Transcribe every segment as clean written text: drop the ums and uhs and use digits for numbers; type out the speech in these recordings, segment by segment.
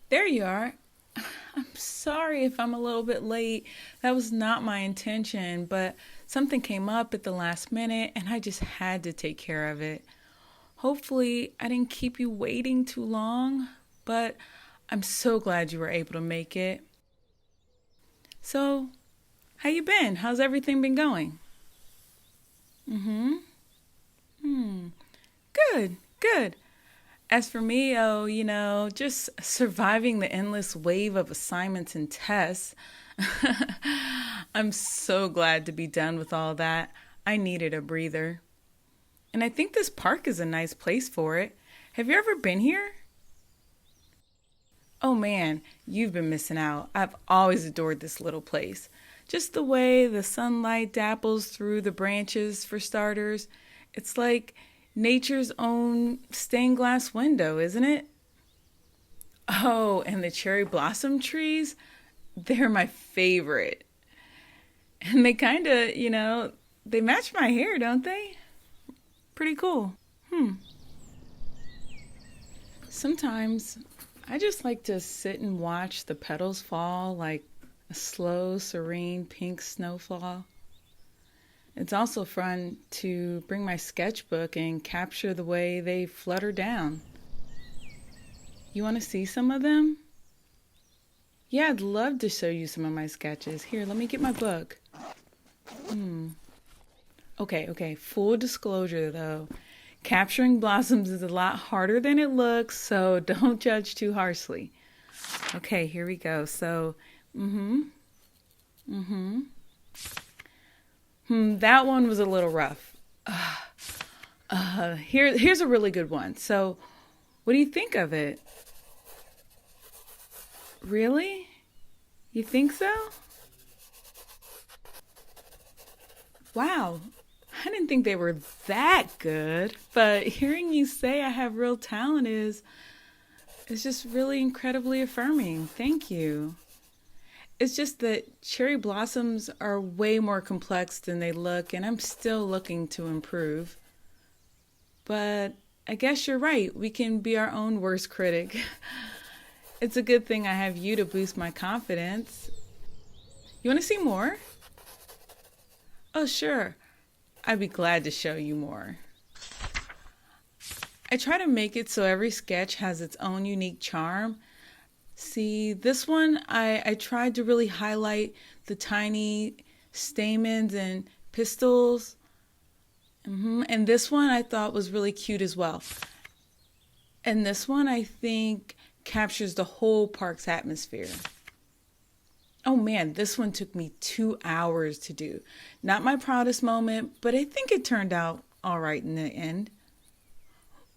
There you are. I'm sorry if I'm a little bit late. That was not my intention, but something came up at the last minute and I just had to take care of it. Hopefully, I didn't keep you waiting too long, but I'm so glad you were able to make it. So, how you been? How's everything been going? Mhm. Hmm. Good. Good. As for me, just surviving the endless wave of assignments and tests. I'm so glad to be done with all that. I needed a breather. And I think this park is a nice place for it. Have you ever been here? Oh man, you've been missing out. I've always adored this little place. Just the way the sunlight dapples through the branches, for starters. It's like nature's own stained glass window, isn't it? Oh, and the cherry blossom trees, they're my favorite. And they kind of, they match my hair, don't they? Pretty cool. Hmm. Sometimes I just like to sit and watch the petals fall like a slow, serene pink snowfall. It's also fun to bring my sketchbook and capture the way they flutter down. You want to see some of them? Yeah, I'd love to show you some of my sketches. Here, let me get my book. Hmm. Okay. Full disclosure though, capturing blossoms is a lot harder than it looks, so don't judge too harshly. Okay, here we go. Mm-hmm, mm-hmm. That one was a little rough. Here's a really good one. So, what do you think of it? Really? You think so? Wow. I didn't think they were that good, but hearing you say I have real talent is just really incredibly affirming. Thank you. It's just that cherry blossoms are way more complex than they look, and I'm still looking to improve. But I guess you're right. We can be our own worst critic. It's a good thing I have you to boost my confidence. You want to see more? Oh, sure. I'd be glad to show you more. I try to make it so every sketch has its own unique charm. See, this one, I tried to really highlight the tiny stamens and pistils. And this one I thought was really cute as well. And this one I think captures the whole park's atmosphere. Oh man, this one took me 2 hours to do. Not my proudest moment, but I think it turned out all right in the end.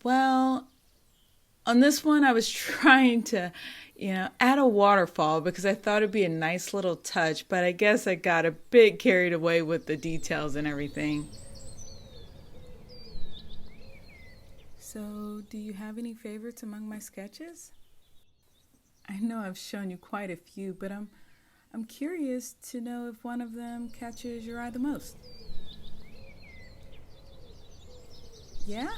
Well, on this one, I was trying to, add a waterfall because I thought it'd be a nice little touch, but I guess I got a bit carried away with the details and everything. So, do you have any favorites among my sketches? I know I've shown you quite a few, but I'm curious to know if one of them catches your eye the most. Yeah?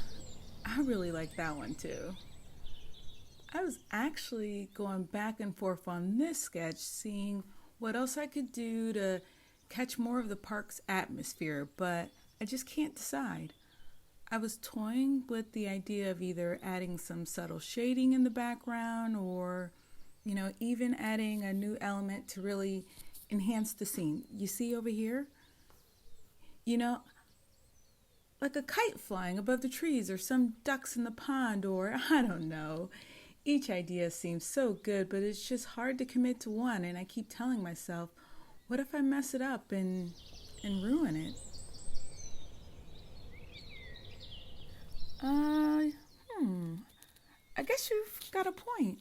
I really like that one too. I was actually going back and forth on this sketch, seeing what else I could do to catch more of the park's atmosphere, but I just can't decide. I was toying with the idea of either adding some subtle shading in the background or, even adding a new element to really enhance the scene. You see over here? You know, like a kite flying above the trees or some ducks in the pond or I don't know. Each idea seems so good, but it's just hard to commit to one and I keep telling myself, what if I mess it up and ruin it? Uh, hmm. I guess you've got a point.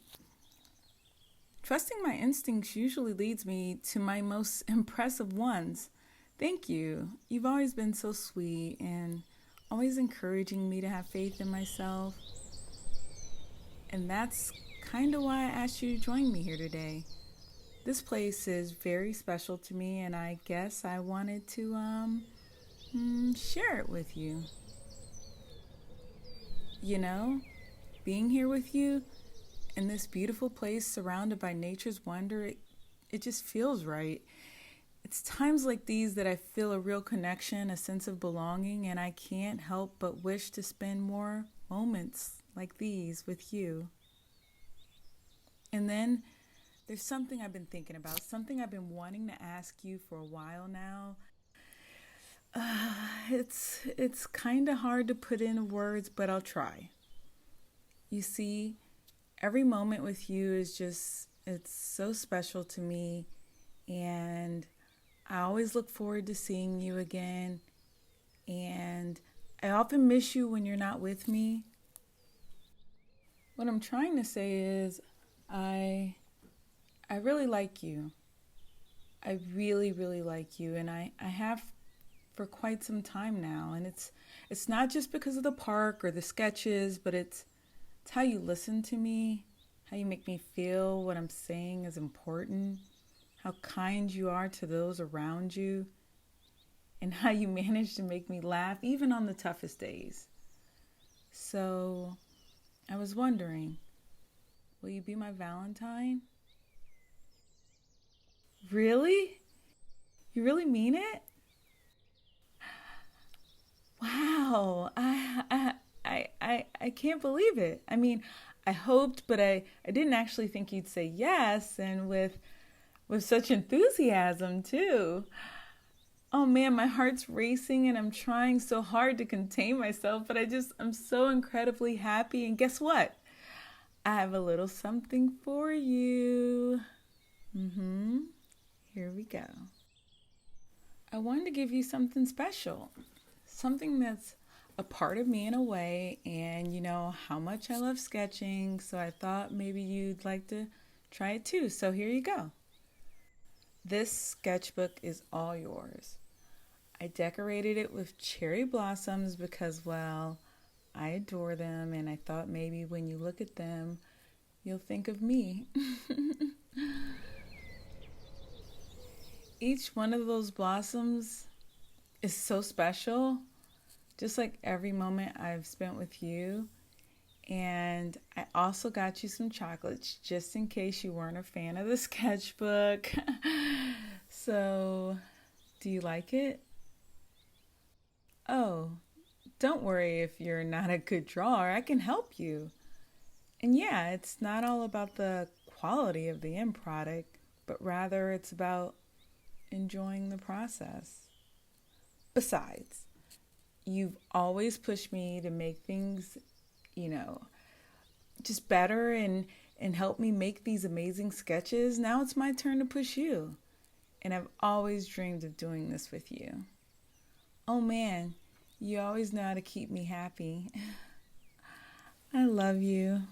Trusting my instincts usually leads me to my most impressive ones. Thank you. You've always been so sweet and always encouraging me to have faith in myself. And that's kind of why I asked you to join me here today. This place is very special to me, and I guess I wanted to share it with you. You know, being here with you, In this beautiful place surrounded by nature's wonder, it just feels right. It's times like these that I feel a real connection, a sense of belonging, and I can't help but wish to spend more moments like these with you. And then there's something I've been thinking about, something I've been wanting to ask you for a while now. It's kind of hard to put into words, but I'll try. You see, every moment with you is just it's so special to me, and I always look forward to seeing you again, and I often miss you when you're not with me. What I'm trying to say is I I really like you. I really, really like you, and I have for quite some time now. And it's not just because of the park or the sketches, but it's how you listen to me, how you make me feel what I'm saying is important, how kind you are to those around you, and how you manage to make me laugh even on the toughest days. So I was wondering, will you be my Valentine? Really? You really mean it? Wow. I can't believe it. I mean, I hoped, but I didn't actually think you'd say yes, and with such enthusiasm too. Oh man, my heart's racing and I'm trying so hard to contain myself, but I'm so incredibly happy. And guess what? I have a little something for you. Mhm. Here we go. I wanted to give you something special. Something that's a part of me in a way, and you know how much I love sketching, so I thought maybe you'd like to try it too. So here you go. This sketchbook is all yours. I decorated it with cherry blossoms because, well, I adore them, and I thought maybe when you look at them, you'll think of me. Each one of those blossoms is so special, just like every moment I've spent with you. And I also got you some chocolates just in case you weren't a fan of the sketchbook. So, do you like it? Oh, don't worry if you're not a good drawer, I can help you. And yeah, it's not all about the quality of the end product, but rather it's about enjoying the process. Besides, you've always pushed me to make things, you know, just better and help me make these amazing sketches. Now it's my turn to push you. And I've always dreamed of doing this with you. Oh man, you always know how to keep me happy. I love you.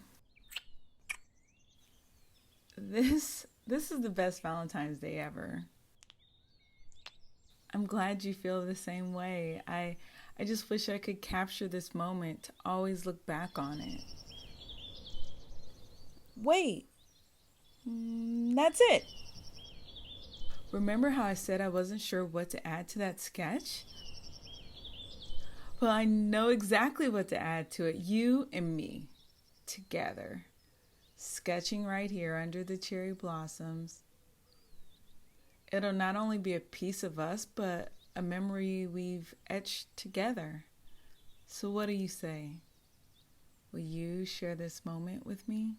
This is the best Valentine's Day ever. I'm glad you feel the same way. I just wish I could capture this moment to always look back on it. Wait, that's it. Remember how I said I wasn't sure what to add to that sketch? Well, I know exactly what to add to it. You and me together, sketching right here under the cherry blossoms. It'll not only be a piece of us, but a memory we've etched together. So, what do you say? Will you share this moment with me?